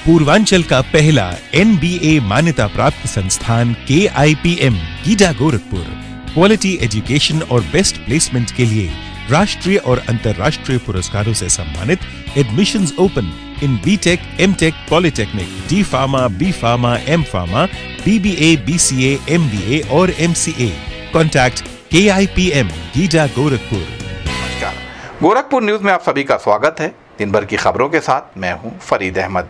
पूर्वांचल का पहला NBA मान्यता प्राप्त संस्थान KIPM GIDA Gorakhpur quality education और बेस्ट प्लेसमेंट के लिए राष्ट्रीय और अंतर्राष्ट्रीय पुरस्कारों से सम्मानित। Admissions open in B Tech, M Tech, polytechnic, D pharma, B pharma, M pharma, BBA, BCA, MBA और MCA। Contact KIPM GIDA Gorakhpur. नमस्कार, गोरखपुर न्यूज में आप सभी का स्वागत है। दिन भर की खबरों के साथ मैं हूं फरीद अहमद।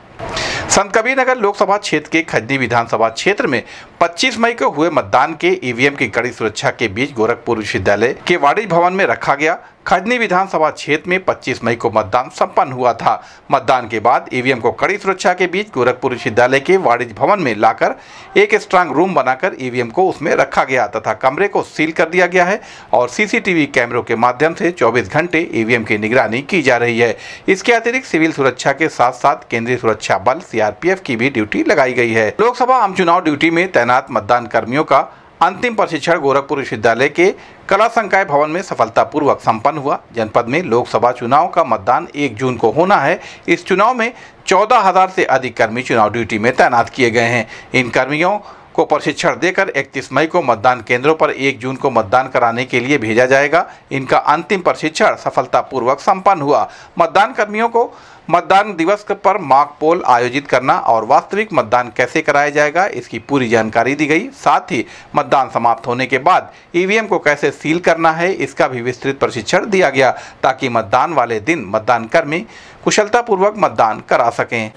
संत कबीरनगर लोकसभा क्षेत्र के खजनी विधानसभा क्षेत्र में 25 मई को हुए मतदान के ईवीएम की कड़ी सुरक्षा के बीच गोरखपुर विश्वविद्यालय के वाणिज्य भवन में रखा गया। खजनी विधानसभा क्षेत्र में 25 मई को मतदान संपन्न हुआ था। मतदान के बाद ईवीएम को कड़ी सुरक्षा के बीच गोरखपुर विश्वविद्यालय के वाणिज्य भवन में लाकर एक स्ट्रांग रूम बनाकर ईवीएम को उसमें रखा गया तथा कमरे को सील कर दिया गया है और CCTV कैमरों के माध्यम से 24 घंटे ईवीएम की निगरानी की जा रही है। इसके अतिरिक्त सिविल सुरक्षा के साथ साथ केंद्रीय सुरक्षा बल CRPF की भी ड्यूटी लगाई गई है। लोकसभा आम चुनाव ड्यूटी में तैनात मतदान कर्मियों का अंतिम प्रशिक्षण गोरखपुर विश्वविद्यालय के कला संकाय भवन में सफलतापूर्वक संपन्न हुआ। जनपद में लोकसभा चुनाव का मतदान 1 जून को होना है। इस चुनाव में 14,000 से अधिक कर्मी चुनाव ड्यूटी में तैनात किए गए हैं। इन कर्मियों को प्रशिक्षण देकर 31 मई को मतदान केंद्रों पर 1 जून को मतदान कराने के लिए भेजा जाएगा। इनका अंतिम प्रशिक्षण सफलतापूर्वक संपन्न हुआ। मतदान कर्मियों को मतदान दिवस पर मॉक पोल आयोजित करना और वास्तविक मतदान कैसे कराया जाएगा इसकी पूरी जानकारी दी गई। साथ ही मतदान समाप्त होने के बाद ईवीएम को कैसे सील करना है इसका भी विस्तृत प्रशिक्षण दिया गया ताकि मतदान वाले दिन मतदान कर्मी कुशलतापूर्वक मतदान करा सकें।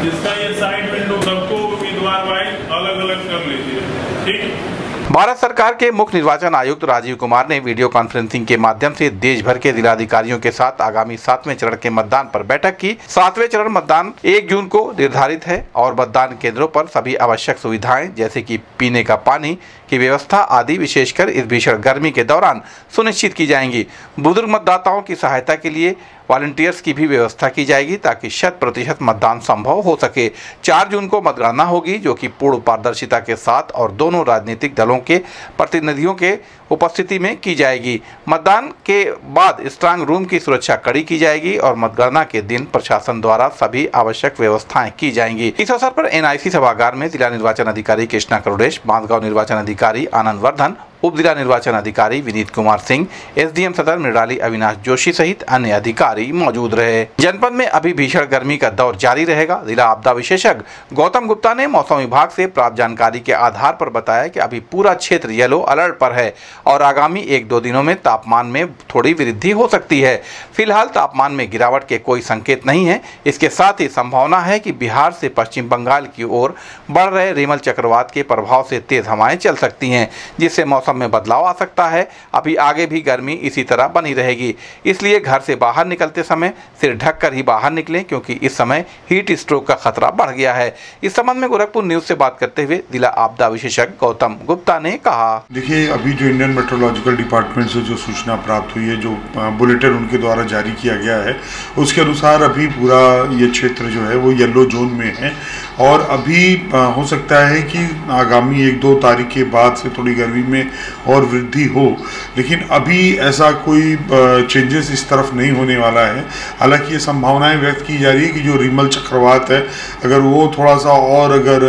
जिसका ये साइड विंडो सबको उम्मीदवार वाइज अलग-अलग कर लीजिए, ठीक। भारत सरकार के मुख्य निर्वाचन आयुक्त राजीव कुमार ने वीडियो कॉन्फ्रेंसिंग के माध्यम से देश भर के जिलाधिकारियों के साथ आगामी 7वें चरण के मतदान पर बैठक की। 7वें चरण मतदान 1 जून को निर्धारित है और मतदान केंद्रों पर सभी आवश्यक सुविधाएं जैसे कि पीने का पानी की व्यवस्था आदि विशेषकर इस भीषण गर्मी के दौरान सुनिश्चित की जाएंगी। बुजुर्ग मतदाताओं की सहायता के लिए वॉलंटियर्स की भी व्यवस्था की जाएगी ताकि 100% मतदान संभव हो सके। 4 जून को मतगणना होगी जो कि पूर्ण पारदर्शिता के साथ और दोनों राजनीतिक दलों के प्रतिनिधियों के उपस्थिति में की जाएगी। मतदान के बाद स्ट्रांग रूम की सुरक्षा कड़ी की जाएगी और मतगणना के दिन प्रशासन द्वारा सभी आवश्यक व्यवस्थाएं की जाएंगी। इस अवसर पर NIC सभागार में जिला निर्वाचन अधिकारी कृष्णा करुणेश, बांसगांव निर्वाचन अधिकारी आनंद वर्धन, उप जिला निर्वाचन अधिकारी विनीत कुमार सिंह, SDM सदर मृणाली अविनाश जोशी सहित अन्य अधिकारी मौजूद रहे। जनपद में अभी भीषण गर्मी का दौर जारी रहेगा। जिला आपदा विशेषज्ञ गौतम गुप्ता ने मौसम विभाग से प्राप्त जानकारी के आधार पर बताया कि अभी पूरा क्षेत्र येलो अलर्ट पर है और आगामी 1-2 दिनों में तापमान में थोड़ी वृद्धि हो सकती है। फिलहाल तापमान में गिरावट के कोई संकेत नहीं है। इसके साथ ही संभावना है कि बिहार से पश्चिम बंगाल की ओर बढ़ रहे रिमल चक्रवात के प्रभाव से तेज हवाएं चल सकती हैं जिससे मौसम में बदलाव आ सकता है। अभी आगे भी गर्मी इसी तरह बनी रहेगी, इसलिए घर से बाहर निकलते समय सिर ढककर ही बाहर निकलें क्योंकि इस समय हीट स्ट्रोक का खतरा बढ़ गया है। इस संबंध में गोरखपुर न्यूज से बात करते हुए जिला आपदा विशेषज्ञ गौतम गुप्ता ने कहा, देखिए, अभी जो इंडियन मेट्रोलॉजिकल डिपार्टमेंट से जो सूचना प्राप्त हुई है, जो बुलेटिन उनके द्वारा जारी किया गया है, उसके अनुसार अभी पूरा ये क्षेत्र जो है वो येलो जोन में है और अभी हो सकता है कि आगामी 1-2 तारीख के बाद से थोड़ी गर्मी में और वृद्धि हो, लेकिन अभी ऐसा कोई चेंजेस इस तरफ नहीं होने वाला है। हालांकि ये संभावनाएं व्यक्त की जा रही है कि जो रिमल चक्रवात है अगर वो थोड़ा सा और अगर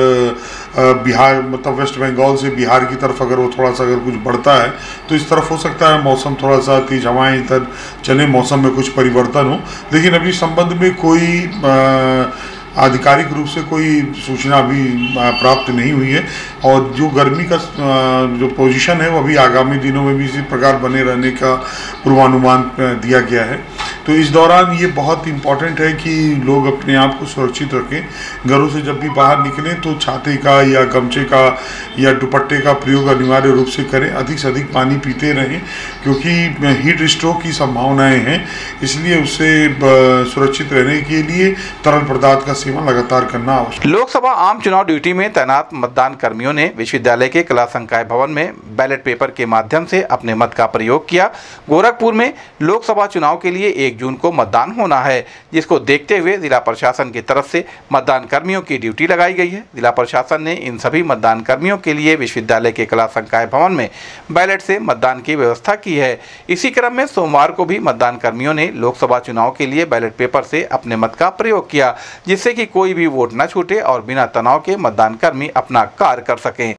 बिहार मतलब वेस्ट बंगाल से बिहार की तरफ अगर वो थोड़ा सा अगर कुछ बढ़ता है तो इस तरफ हो सकता है मौसम थोड़ा सा तेज हवाएं इधर चले, मौसम में कुछ परिवर्तन हो। लेकिन अभी संबंध में कोई आधिकारिक रूप से कोई सूचना अभी प्राप्त नहीं हुई है और जो गर्मी का जो पोजीशन है वो अभी आगामी दिनों में भी इसी प्रकार बने रहने का पूर्वानुमान दिया गया है। तो इस दौरान ये बहुत इम्पॉर्टेंट है कि लोग अपने आप को सुरक्षित रखें। घरों से जब भी बाहर निकलें तो छाते का या गमछे का या दुपट्टे का प्रयोग अनिवार्य रूप से करें। अधिक से अधिक पानी पीते रहें क्योंकि हीट स्ट्रोक की संभावनाएं हैं, इसलिए उससे सुरक्षित रहने के लिए तरल पदार्थ का सेवन लगातार करना आवश्यक। लोकसभा आम चुनाव ड्यूटी में तैनात मतदान कर्मियों ने विश्वविद्यालय के कला संकाय भवन में बैलेट पेपर के माध्यम से अपने मत का प्रयोग किया। गोरखपुर में लोकसभा चुनाव के लिए 1 1 जून को मतदान होना है, जिसको देखते हुए जिला प्रशासन की तरफ से मतदान कर्मियों की ड्यूटी लगाई गई है। जिला प्रशासन ने इन सभी मतदान कर्मियों के लिए विश्वविद्यालय के कला संकाय भवन में बैलेट से मतदान की व्यवस्था की है। इसी क्रम में सोमवार को भी मतदान कर्मियों ने लोकसभा चुनाव के लिए बैलेट पेपर से अपने मत का प्रयोग किया, जिससे कि कोई भी वोट न छूटे और बिना तनाव के मतदान कर्मी अपना कार्य कर सकें।